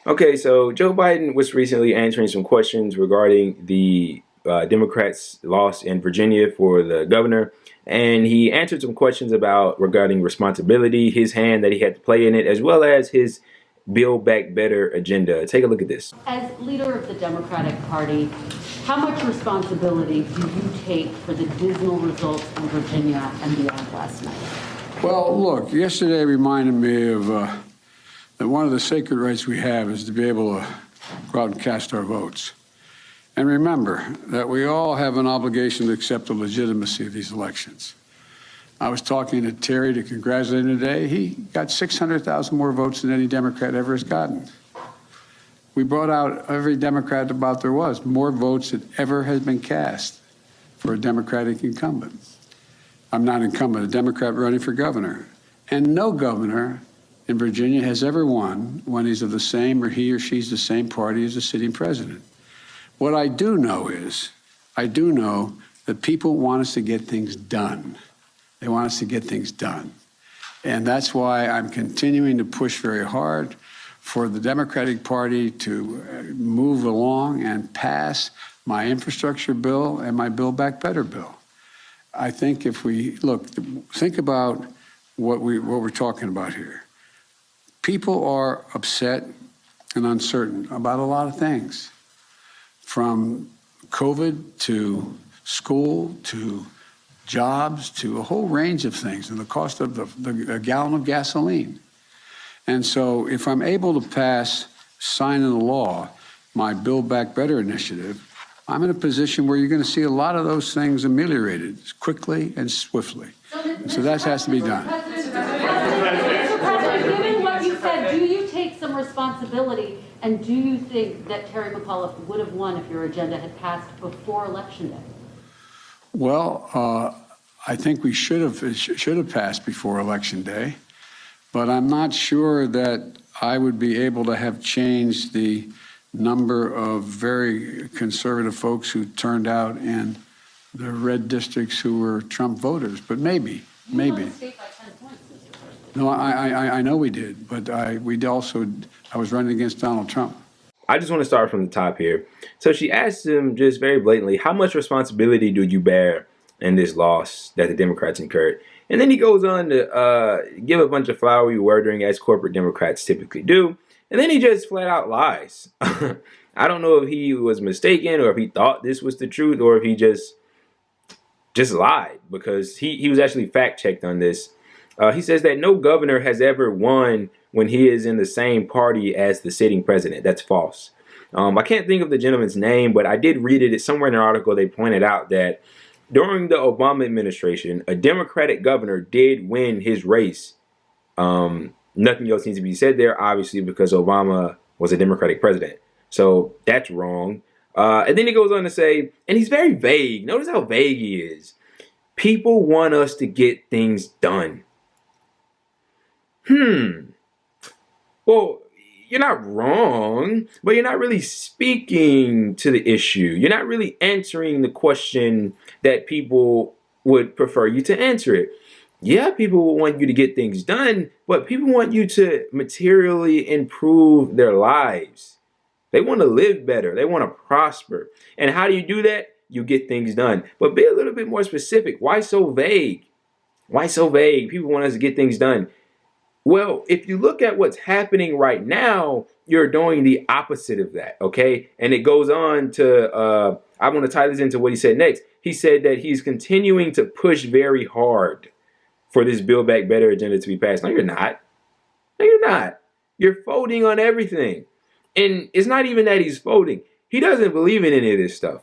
Okay, so Joe Biden was recently answering some questions regarding the Democrats' loss in Virginia for the governor, and he answered some questions about regarding responsibility, his hand that he had to play in it, as well as his Build Back Better agenda. Take a look at this. As leader of the Democratic Party, how much responsibility do you take for the dismal results in Virginia and beyond last night? Well, look, yesterday reminded me of that one of the sacred rights we have is to be able to go out and cast our votes. And remember that we all have an obligation to accept the legitimacy of these elections. I was talking to Terry to congratulate him today. He got 600,000 more votes than any Democrat ever has gotten. We brought out every Democrat about there was, more votes than ever has been cast for a Democratic incumbent. I'm not incumbent, a Democrat running for governor. And no governor in Virginia has ever won when he's of the same or he or she's the same party as the sitting president. What I do know is, I do know that people want us to get things done. They want us to get things done. And that's why I'm continuing to push very hard for the Democratic Party to move along and pass my infrastructure bill and my Build Back Better bill. I think if we, look, think about what we're talking about here. People are upset and uncertain about a lot of things, from COVID to school to jobs to a whole range of things, and the cost of a gallon of gasoline. And so if I'm able to pass, sign into law, my Build Back Better initiative, I'm in a position where you're going to see a lot of those things ameliorated quickly and swiftly. So that has to be done. Given what you said, do you take some responsibility, and do you think that Terry McAuliffe would have won if your agenda had passed before Election Day? Well, I think we should have passed before Election Day, but I'm not sure that I would be able to have changed the number of very conservative folks who turned out in the red districts who were Trump voters, but maybe. You won the state by 10 points, Mr. President. No, I know we did, but I was running against Donald Trump. I just want to start from the top here. So she asked him just very blatantly, how much responsibility do you bear in this loss that the Democrats incurred? And then he goes on to give a bunch of flowery wording, as corporate Democrats typically do. And then he just flat out lies. I don't know if he was mistaken or if he thought this was the truth or if he just lied, because he was actually fact-checked on this. He says that no governor has ever won when he is in the same party as the sitting president. That's false. I can't think of the gentleman's name, but I did read it. It's somewhere in an article. They pointed out that during the Obama administration, a Democratic governor did win his race. Nothing else needs to be said there, obviously, because Obama was a Democratic president. So that's wrong. And then he goes on to say, and he's very vague. Notice how vague he is. People want us to get things done. Well, you're not wrong, but you're not really speaking to the issue. You're not really answering the question that people would prefer you to answer it. Yeah, people will want you to get things done, but people want you to materially improve their lives. They want to live better. They want to prosper. And how do you do that? You get things done. But be a little bit more specific. Why so vague? Why so vague? People want us to get things done. Well, if you look at what's happening right now, you're doing the opposite of that, okay? And it goes on to, I want to tie this into what he said next. He said that he's continuing to push very hard for this Build Back Better agenda to be passed. No, you're not. No, you're not. You're folding on everything. And it's not even that he's folding. He doesn't believe in any of this stuff.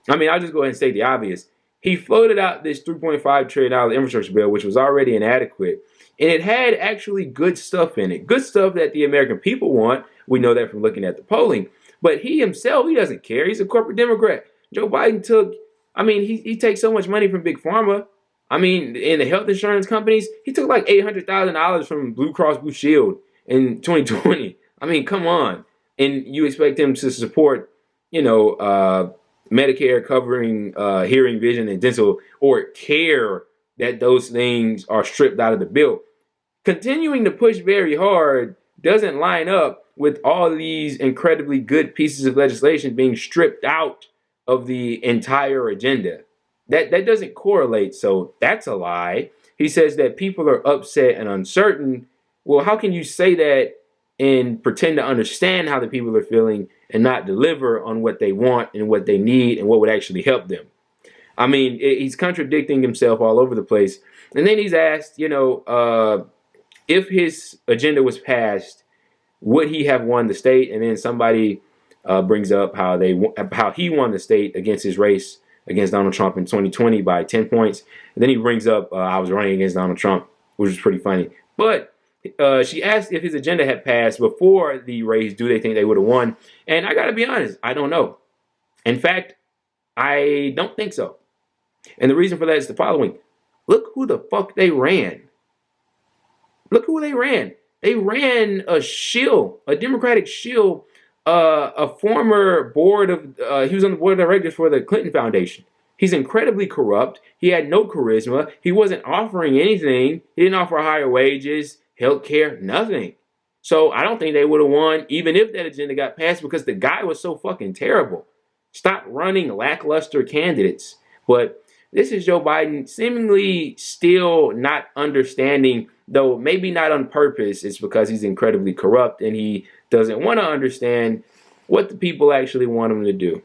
I mean, I'll just go ahead and state the obvious. He floated out this $3.5 trillion infrastructure bill, which was already inadequate. And it had actually good stuff in it. Good stuff that the American people want. We know that from looking at the polling. But he himself, he doesn't care. He's a corporate Democrat. Joe Biden he takes so much money from Big Pharma. I mean, in the health insurance companies, he took like $800,000 from Blue Cross Blue Shield in 2020. I mean, come on. And you expect him to support, Medicare covering hearing, vision, and dental, or care that those things are stripped out of the bill. Continuing to push very hard doesn't line up with all these incredibly good pieces of legislation being stripped out of the entire agenda. That doesn't correlate, so that's a lie. He says that people are upset and uncertain. Well, how can you say that and pretend to understand how the people are feeling and not deliver on what they want and what they need and what would actually help them? I mean, he's contradicting himself all over the place. And then he's asked, if his agenda was passed, would he have won the state? And then somebody brings up how he won the state against his race against Donald Trump in 2020 by 10 points. And then he brings up I was running against Donald Trump, which was pretty funny. But she asked if his agenda had passed before the race, do they think they would have won? And I got to be honest, I don't know. In fact, I don't think so. And the reason for that is the following. Look who the fuck they ran. Look who they ran. They ran a shill, a Democratic shill, a former he was on the board of directors for the Clinton Foundation. He's incredibly corrupt. He had no charisma. He wasn't offering anything. He didn't offer higher wages, health care, nothing. So I don't think they would have won even if that agenda got passed because the guy was so fucking terrible. Stop running lackluster candidates. But this is Joe Biden seemingly still not understanding, though maybe not on purpose. It's because he's incredibly corrupt and he doesn't want to understand what the people actually want him to do.